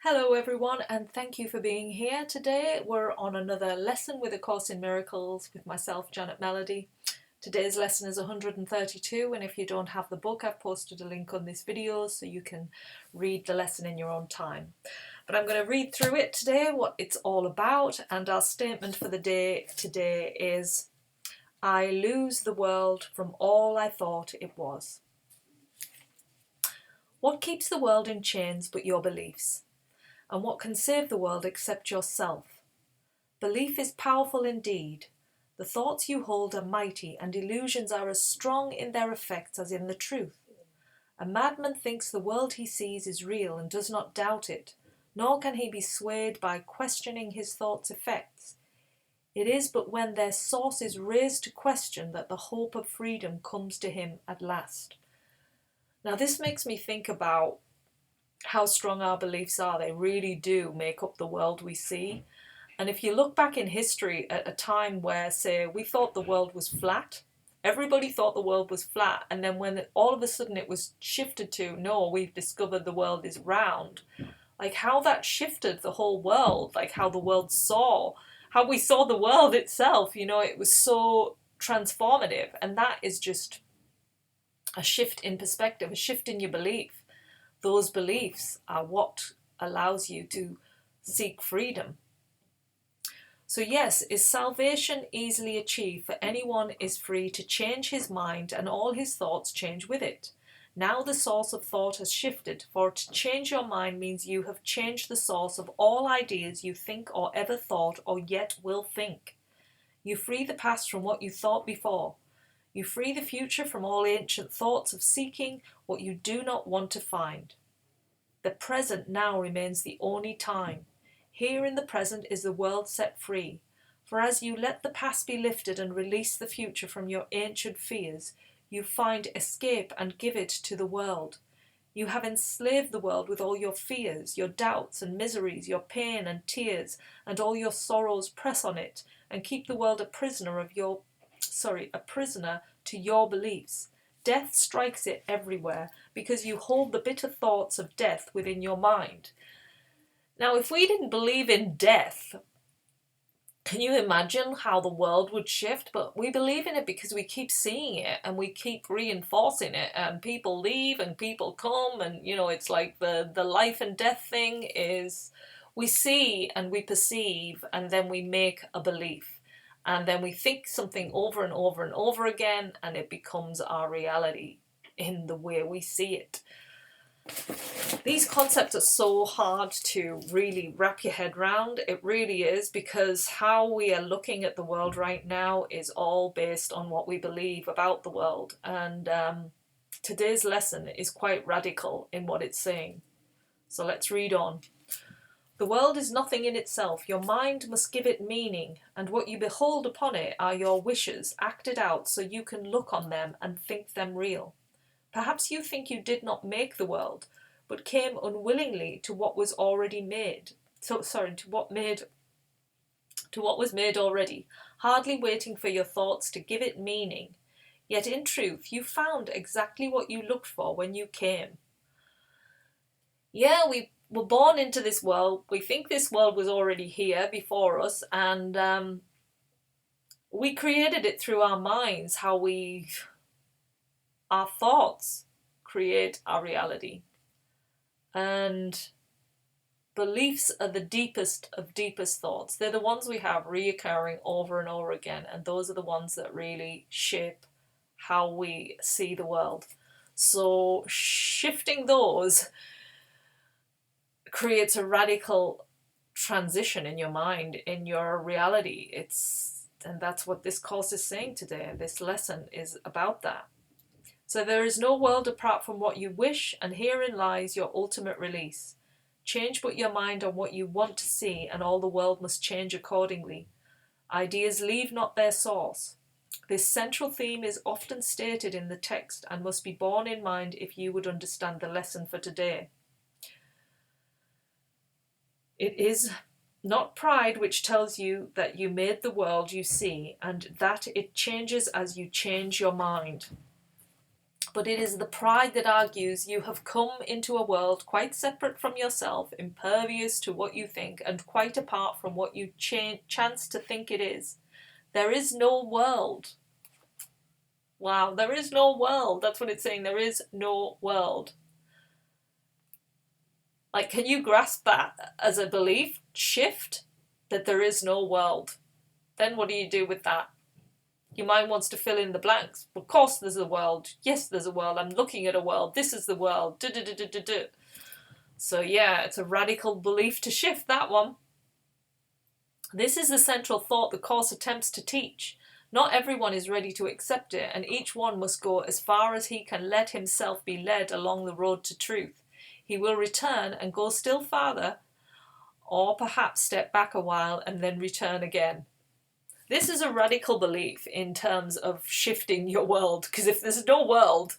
Hello everyone, and thank you for being here. Today we're on another lesson with A Course in Miracles with myself, Janet Melody. Today's lesson is 132, and if you don't have the book, I've posted a link on this video so you can read the lesson in your own time. But I'm going to read through it today, what it's all about, and our statement for the day today is, I lose the world from all I thought it was. What keeps the world in chains but your beliefs? And what can save the world except yourself? Belief is powerful indeed. The thoughts you hold are mighty, and illusions are as strong in their effects as in the truth. A madman thinks the world he sees is real and does not doubt it, nor can he be swayed by questioning his thoughts' effects. It is but when their source is raised to question that the hope of freedom comes to him at last. Now this makes me think about how strong our beliefs are. They really do make up the world we see. And if you look back in history at a time where, say, we thought the world was flat, everybody thought the world was flat, and then when all of a sudden it was shifted to, no, we've discovered the world is round, like how that shifted the whole world, like how the world how we saw the world itself, it was so transformative. And that is just a shift in perspective, a shift in your belief. Those beliefs are what allows you to seek freedom. So yes, is salvation easily achieved? For anyone is free to change his mind, and all his thoughts change with it. Now the source of thought has shifted, for to change your mind means you have changed the source of all ideas you think or ever thought or yet will think. You free the past from what you thought before. You free the future from all ancient thoughts of seeking what you do not want to find. The present now remains the only time. Here in the present is the world set free. For as you let the past be lifted and release the future from your ancient fears, you find escape and give it to the world. You have enslaved the world with all your fears, your doubts and miseries, your pain and tears, and all your sorrows press on it, and keep the world a prisoner to your beliefs. Death strikes it everywhere because you hold the bitter thoughts of death within your mind. Now, if we didn't believe in death, can you imagine how the world would shift? But we believe in it because we keep seeing it and we keep reinforcing it, and people leave and people come, and it's like the life and death thing is we see and we perceive, and then we make a belief. And then we think something over and over and over again, and it becomes our reality in the way we see it. These concepts are so hard to really wrap your head around. It really is, because how we are looking at the world right now is all based on what we believe about the world. And today's lesson is quite radical in what it's saying. So let's read on. The world is nothing in itself. Your mind must give it meaning, and what you behold upon it are your wishes acted out so you can look on them and think them real. Perhaps you think you did not make the world, but came unwillingly to what was already made. To what was made already, hardly waiting for your thoughts to give it meaning. Yet in truth, you found exactly what you looked for when you came. Yeah, we were born into this world. We think this world was already here before us, and we created it through our minds, our thoughts create our reality. And beliefs are the deepest of deepest thoughts. They're the ones we have reoccurring over and over again, and those are the ones that really shape how we see the world. So shifting those creates a radical transition in your mind, in your reality. And that's what this course is saying today. This lesson is about that. So there is no world apart from what you wish, and herein lies your ultimate release. Change but your mind on what you want to see, and all the world must change accordingly. Ideas leave not their source. This central theme is often stated in the text and must be borne in mind if you would understand the lesson for today. It is not pride which tells you that you made the world you see, and that it changes as you change your mind. But it is the pride that argues you have come into a world quite separate from yourself, impervious to what you think, and quite apart from what you chance to think it is. There is no world. Wow, there is no world. That's what it's saying. There is no world. Like, can you grasp that as a belief shift? That there is no world. Then what do you do with that? Your mind wants to fill in the blanks. Of course there's a world. Yes, there's a world. I'm looking at a world. This is the world. So yeah, it's a radical belief to shift, that one. This is the central thought the Course attempts to teach. Not everyone is ready to accept it, and each one must go as far as he can let himself be led along the road to truth. He will return and go still farther, or perhaps step back a while and then return again. This is a radical belief in terms of shifting your world, because if there's no world,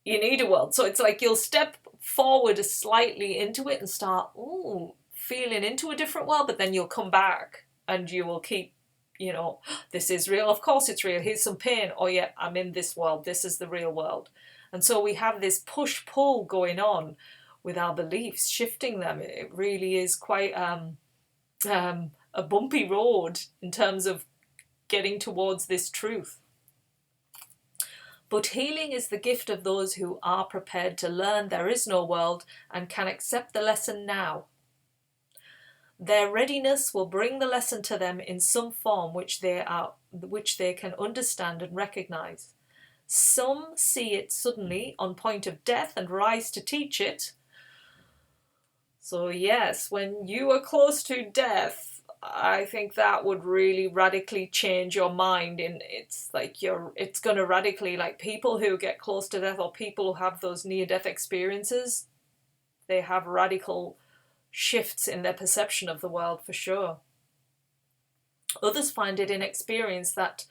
you need a world. So it's like you'll step forward slightly into it and start feeling into a different world, but then you'll come back and you will keep, this is real. Of course it's real. Here's some pain. Oh yeah, I'm in this world. This is the real world. And so we have this push-pull going on with our beliefs, shifting them. It really is quite a bumpy road in terms of getting towards this truth. But healing is the gift of those who are prepared to learn there is no world and can accept the lesson now. Their readiness will bring the lesson to them in some form which they can understand and recognize. Some see it suddenly on point of death and rise to teach it. So yes, when you are close to death, I think that would really radically change your mind. It's going to radically, like people who get close to death or people who have those near-death experiences, they have radical shifts in their perception of the world for sure. Others find it an experience that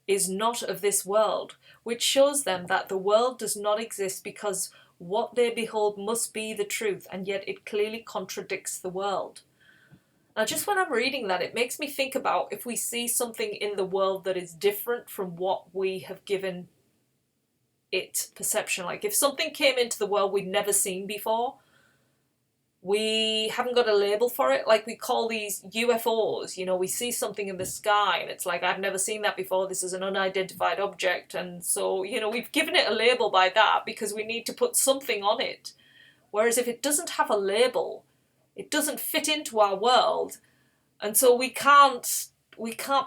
is not of this world, which shows them that the world does not exist because what they behold must be the truth, and yet it clearly contradicts the world. Now, just when I'm reading that, it makes me think about if we see something in the world that is different from what we have given it perception. Like if something came into the world we'd never seen before, we haven't got a label for it. Like we call these UFOs, we see something in the sky and it's like, I've never seen that before. This is an unidentified object. And so, we've given it a label by that because we need to put something on it. Whereas if it doesn't have a label, it doesn't fit into our world, and so we can't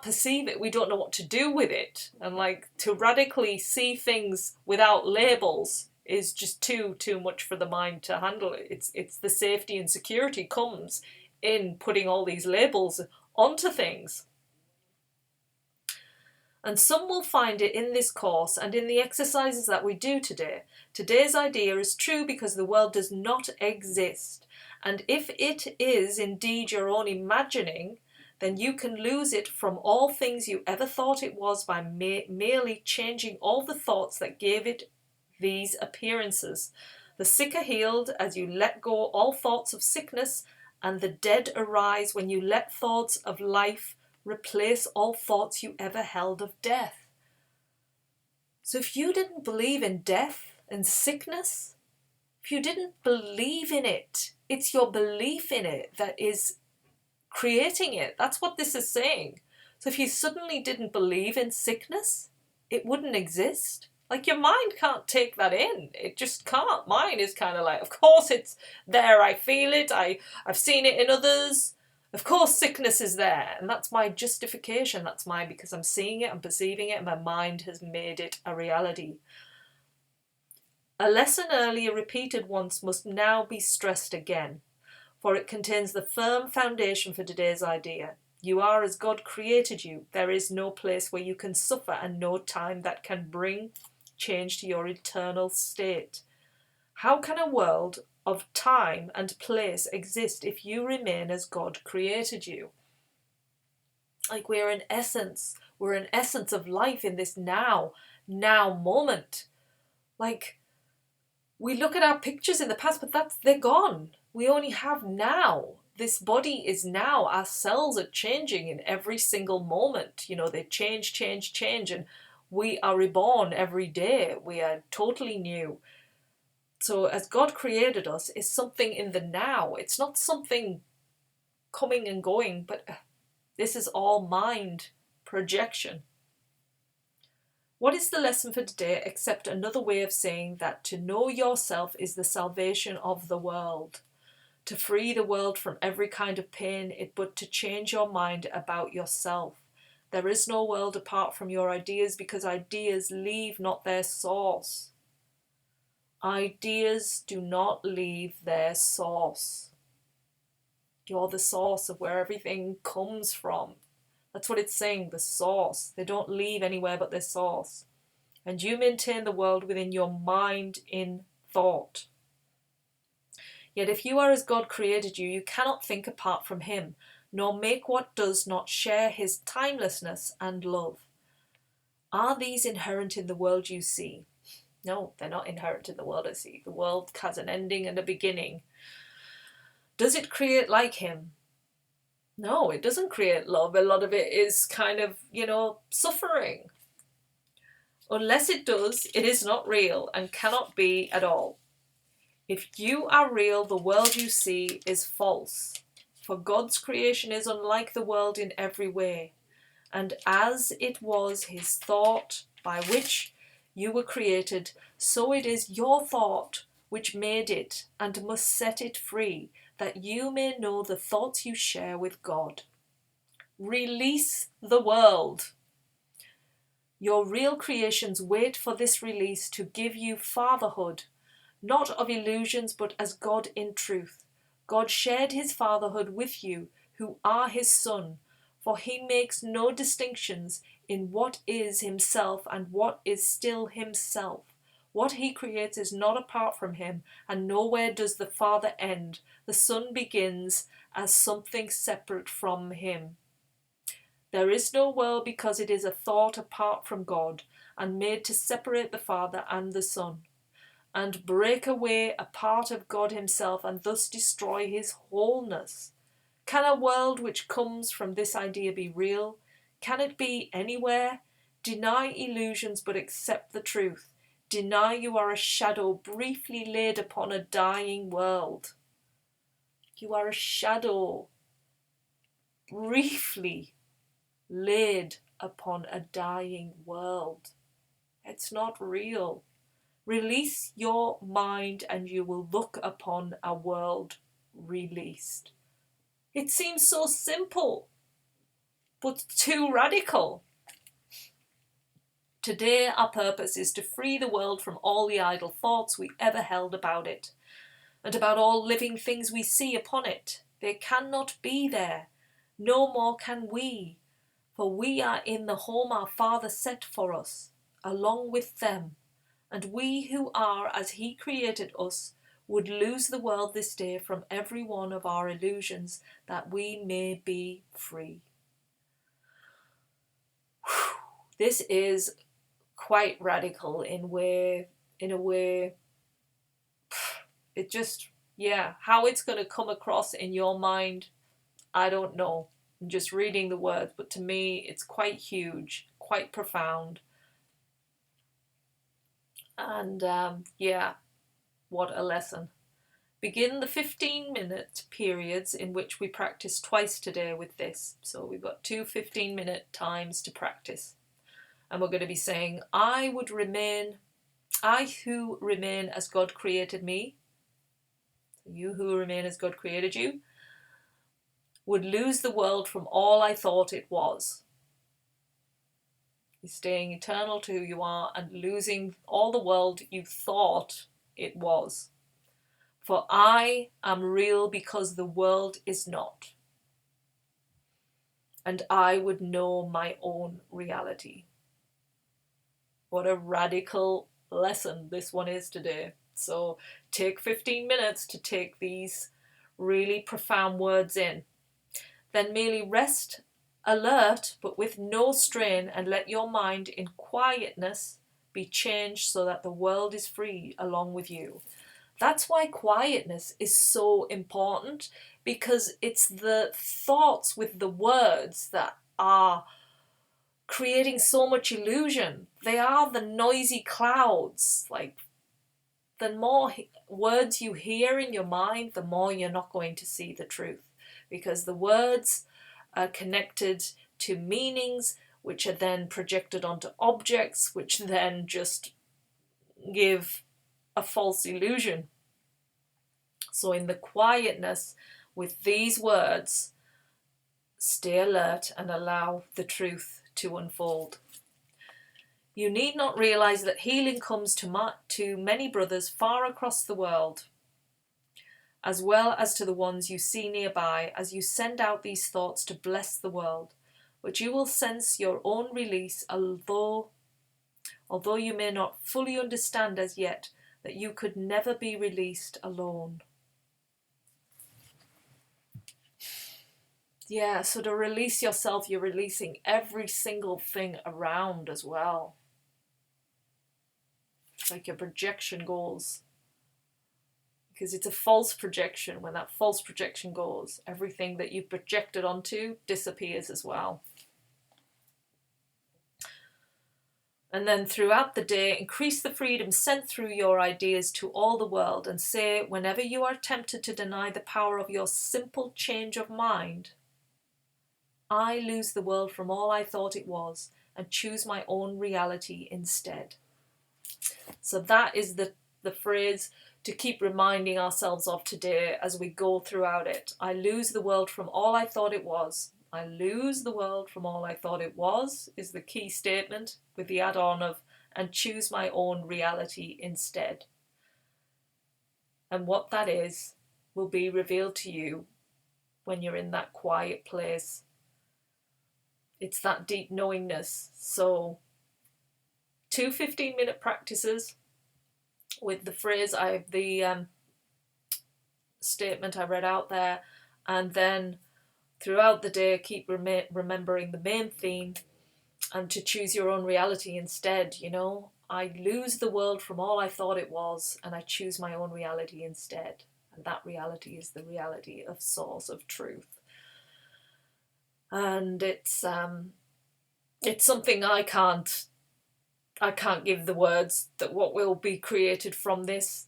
perceive it. We don't know what to do with it. And like to radically see things without labels is just too much for the mind to handle. It's the safety and security comes in putting all these labels onto things. And some will find it in this course and in the exercises that we do today. Today's idea is true because the world does not exist. And if it is indeed your own imagining, then you can lose it from all things you ever thought it was by merely changing all the thoughts that gave it these appearances. The sick are healed as you let go all thoughts of sickness, and the dead arise when you let thoughts of life replace all thoughts you ever held of death. So if you didn't believe in death and sickness, if you didn't believe in it, it's your belief in it that is creating it. That's what this is saying. So if you suddenly didn't believe in sickness, it wouldn't exist. Like your mind can't take that in. It just can't. Mine is kind of like, of course it's there. I feel it. I've seen it in others. Of course sickness is there. And that's my justification. That's mine because I'm seeing it, I'm perceiving it, and my mind has made it a reality. A lesson earlier repeated once must now be stressed again, for it contains the firm foundation for today's idea. You are as God created you. There is no place where you can suffer and no time that can bring change to your eternal state. How can a world of time and place exist if you remain as God created you? Like we're an essence of life in this now moment. Like we look at our pictures in the past, but they're gone. We only have now. This body is now. Our cells are changing in every single moment. They change. And We are reborn every day. We are totally new. So as God created us, it's something in the now. It's not something coming and going, but this is all mind projection. What is the lesson for today except another way of saying that to know yourself is the salvation of the world? To free the world from every kind of pain, but to change your mind about yourself. There is no world apart from your ideas, because ideas leave not their source. Ideas do not leave their source. You're the source of where everything comes from. That's what it's saying, the source. They don't leave anywhere but their source. And you maintain the world within your mind in thought. Yet if you are as God created you, you cannot think apart from him, nor make what does not share his timelessness and love. Are these inherent in the world you see? No, they're not inherent in the world I see. The world has an ending and a beginning. Does it create like him? No, it doesn't create love. A lot of it is kind of, suffering. Unless it does, it is not real and cannot be at all. If you are real, the world you see is false. For God's creation is unlike the world in every way. And as it was his thought by which you were created, so it is your thought which made it and must set it free, that you may know the thoughts you share with God. Release the world. Your real creations wait for this release to give you fatherhood, not of illusions, but as God in truth. God shared his fatherhood with you, who are his son, for he makes no distinctions in what is himself and what is still himself. What he creates is not apart from him, and nowhere does the Father end. The Son begins as something separate from him. There is no world because it is a thought apart from God, and made to separate the Father and the Son, and break away a part of God himself, and thus destroy his wholeness. Can a world which comes from this idea be real? Can it be anywhere? Deny illusions, but accept the truth. Deny you are a shadow briefly laid upon a dying world. You are a shadow briefly laid upon a dying world. It's not real. Release your mind and you will look upon a world released. It seems so simple, but too radical. Today our purpose is to free the world from all the idle thoughts we ever held about it, and about all living things we see upon it. They cannot be there, no more can we, for we are in the home our Father set for us, along with them, and we who are as he created us would lose the world this day from every one of our illusions, that we may be free. This is quite radical in a way. It just, how it's going to come across in your mind, I don't know. I'm just reading the words, but to me it's quite huge, quite profound. And what a lesson. Begin the 15-minute periods in which we practice twice today with this. So we've got 2 15-minute times to practice. And we're going to be saying, I who remain as God created me, you who remain as God created you, would lose the world from all I thought it was. You're staying eternal to who you are and losing all the world you thought it was. For I am real because the world is not. And I would know my own reality. What a radical lesson this one is today. So take 15 minutes to take these really profound words in. Then merely rest alert but with no strain, and let your mind in quietness be changed so that the world is free along with you. That's why quietness is so important, because it's the thoughts with the words that are creating so much illusion. They are the noisy clouds. Like, the more words you hear in your mind, the more you're not going to see the truth, because the words are connected to meanings, which are then projected onto objects, which then just give a false illusion. So in the quietness with these words, stay alert and allow the truth to unfold. You need not realize that healing comes to many brothers far across the world, as well as to the ones you see nearby, as you send out these thoughts to bless the world. But you will sense your own release, although you may not fully understand as yet that you could never be released alone. Yeah, so to release yourself, you're releasing every single thing around as well. It's like your projection goes. Because it's a false projection. When that false projection goes, everything that you projected onto disappears as well. And then throughout the day, increase the freedom sent through your ideas to all the world, and say, whenever you are tempted to deny the power of your simple change of mind, I lose the world from all I thought it was and choose my own reality instead. So that is the phrase to keep reminding ourselves of today as we go throughout it. I lose the world from all I thought it was. I lose the world from all I thought it was is the key statement, with the add-on of, and choose my own reality instead. And what that is will be revealed to you when you're in that quiet place. It's that deep knowingness. So 2 15-minute practices with the phrase, the statement I read out there, and then throughout the day keep remembering the main theme, and to choose your own reality instead. You know, I lose the world from all I thought it was, and I choose my own reality instead. And that reality is the reality of source, of truth. And it's something I can't give the words, that what will be created from this,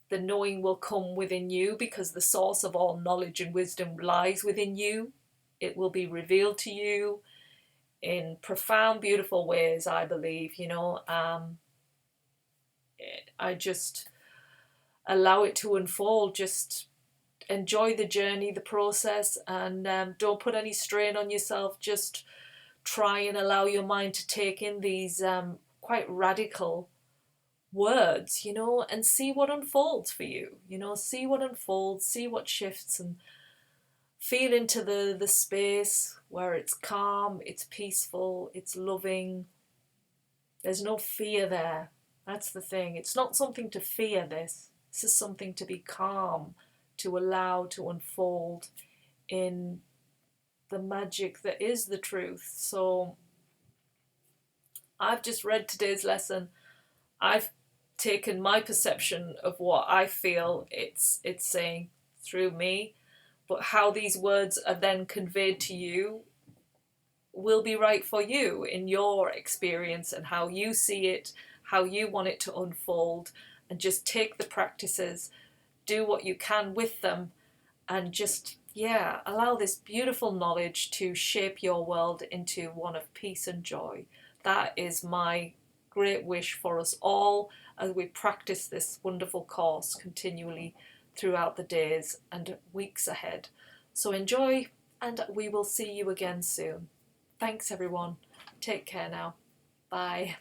the knowing will come within you, because the source of all knowledge and wisdom lies within you. It will be revealed to you in profound, beautiful ways, I believe, you know. I just allow it to unfold. Just enjoy the journey, the process, and don't put any strain on yourself. Just try and allow your mind to take in these quite radical words, you know, and see what unfolds for you. You know, see what unfolds, see what shifts, and feel into the space where it's calm, it's peaceful, it's loving. There's no fear there. That's the thing. It's not something to fear this. This is something to be calm, to allow to unfold in the magic that is the truth. So I've just read today's lesson. I've taken my perception of what I feel it's saying through me, but how these words are then conveyed to you will be right for you in your experience and how you see it, how you want it to unfold. And just take the practices, do what you can with them, and just, yeah, allow this beautiful knowledge to shape your world into one of peace and joy. That is my great wish for us all as we practice this wonderful course continually throughout the days and weeks ahead. So enjoy, and we will see you again soon. Thanks everyone. Take care now. Bye.